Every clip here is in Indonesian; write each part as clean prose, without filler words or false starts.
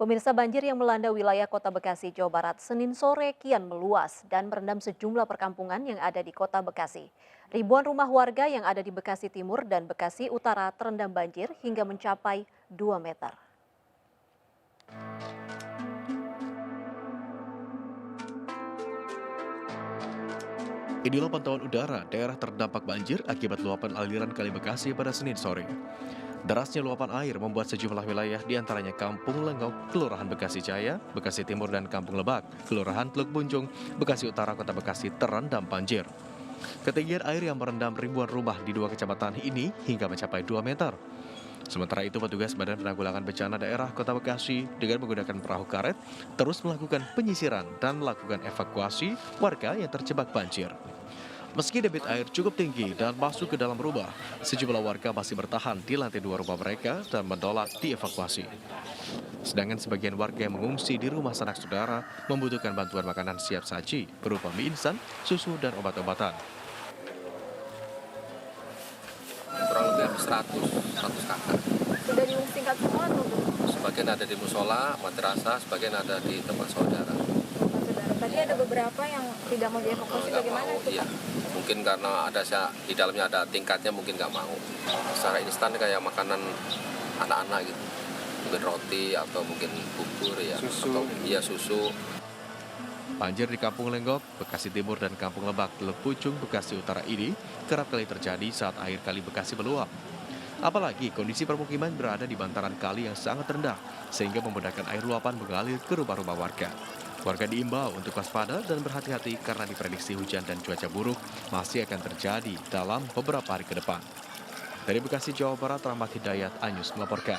Pemirsa, banjir yang melanda wilayah Kota Bekasi, Jawa Barat, Senin sore kian meluas dan merendam sejumlah perkampungan yang ada di Kota Bekasi. Ribuan rumah warga yang ada di Bekasi Timur dan Bekasi Utara terendam banjir hingga mencapai 2 meter. Inilah pantauan udara daerah terdampak banjir akibat luapan aliran Kali Bekasi pada Senin sore. Derasnya luapan air membuat sejumlah wilayah diantaranya Kampung Lenggok, Kelurahan Bekasi Jaya, Bekasi Timur dan Kampung Lebak, Kelurahan Teluk Bunjung, Bekasi Utara, Kota Bekasi terendam banjir. Ketinggian air yang merendam ribuan rumah di dua kecamatan ini hingga mencapai 2 meter. Sementara itu, petugas Badan Penanggulangan Bencana Daerah Kota Bekasi dengan menggunakan perahu karet terus melakukan penyisiran dan melakukan evakuasi warga yang terjebak banjir. Meski debit air cukup tinggi dan masuk ke dalam rumah, sejumlah warga masih bertahan di lantai 2 rumah mereka dan menolak dievakuasi. Sedangkan sebagian warga yang mengungsi di rumah sanak saudara membutuhkan bantuan makanan siap saji berupa mie instan, susu, dan obat-obatan. Kurang lebih hampir 100 kakak. Sudah diungsikan semua atau belum? Sebagian ada di musola, madrasah, sebagian ada di tempat saudara. Tadi ada beberapa yang tidak mau dievakuasi, Nggak mau, iya. Mungkin karena di dalamnya ada tingkatnya, mungkin nggak mau. Secara instan kayak makanan anak-anak gitu. Mungkin roti atau mungkin bubur ya. Susu. Susu. Banjir di Kampung Lenggok, Bekasi Timur dan Kampung Lebak, Teluk Pucung, Bekasi Utara ini kerap kali terjadi saat air Kali Bekasi meluap. Apalagi kondisi permukiman berada di bantaran kali yang sangat rendah, sehingga memudahkan air luapan mengalir ke rumah-rumah warga. Warga diimbau untuk waspada dan berhati-hati karena diprediksi hujan dan cuaca buruk masih akan terjadi dalam beberapa hari ke depan. Dari Bekasi, Jawa Barat, Rahmat Hidayat, Anyus melaporkan.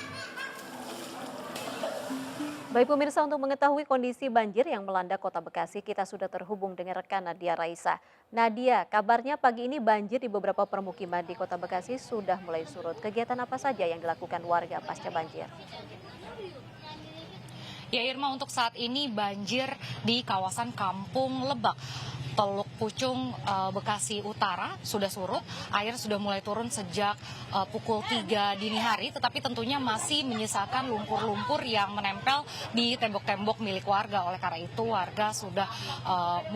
Baik pemirsa, untuk mengetahui kondisi banjir yang melanda Kota Bekasi, kita sudah terhubung dengan rekan Nadia Raisa. Nadia, kabarnya pagi ini banjir di beberapa permukiman di Kota Bekasi sudah mulai surut. Kegiatan apa saja yang dilakukan warga pasca banjir? Ya Irma, untuk saat ini banjir di kawasan Kampung Lebak, Teluk Pucung, Bekasi Utara sudah surut. Air sudah mulai turun sejak pukul 3 dini hari, tetapi tentunya masih menyisakan lumpur-lumpur yang menempel di tembok-tembok milik warga. Oleh karena itu warga sudah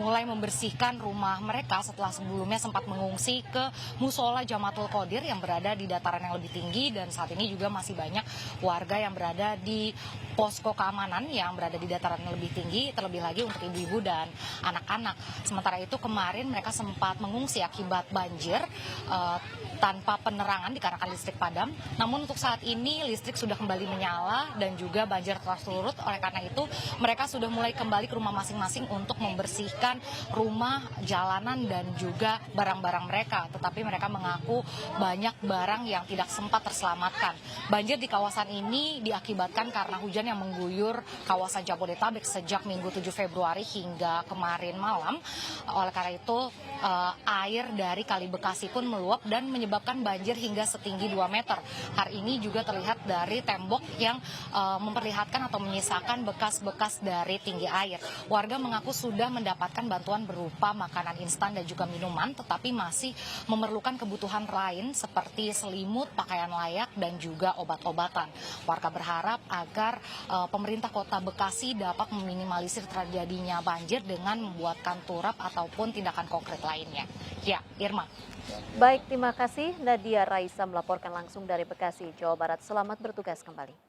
mulai membersihkan rumah mereka setelah sebelumnya sempat mengungsi ke Musola Jamatul Qodir yang berada di dataran yang lebih tinggi, dan saat ini juga masih banyak warga yang berada di posko keamanan yang berada di dataran yang lebih tinggi, terlebih lagi untuk ibu-ibu dan anak-anak. Sementara itu kemarin mereka sempat mengungsi akibat banjir tanpa penerangan dikarenakan listrik padam. Namun untuk saat ini listrik sudah kembali menyala dan juga banjir telah surut. Oleh karena itu mereka sudah mulai kembali ke rumah masing-masing untuk membersihkan rumah, jalanan dan juga barang-barang mereka. Tetapi mereka mengaku banyak barang yang tidak sempat terselamatkan. Banjir di kawasan ini diakibatkan karena hujan yang mengguyur kawasan Jabodetabek sejak Minggu 7 Februari hingga kemarin malam. Oleh karena itu air dari Kali Bekasi pun meluap dan menyebabkan banjir hingga setinggi 2 meter. Hari ini juga terlihat dari tembok yang memperlihatkan atau menyisakan bekas-bekas dari tinggi air. Warga mengaku sudah mendapatkan bantuan berupa makanan instan dan juga minuman, tetapi masih memerlukan kebutuhan lain seperti selimut, pakaian layak, dan juga obat-obatan. Warga berharap agar pemerintah Kota Bekasi dapat meminimalisir terjadinya banjir dengan membuatkan turap ataupun tindakan konkret lainnya. Ya, Irma. Baik, terima kasih Nadia Raisa melaporkan langsung dari Bekasi, Jawa Barat. Selamat bertugas kembali.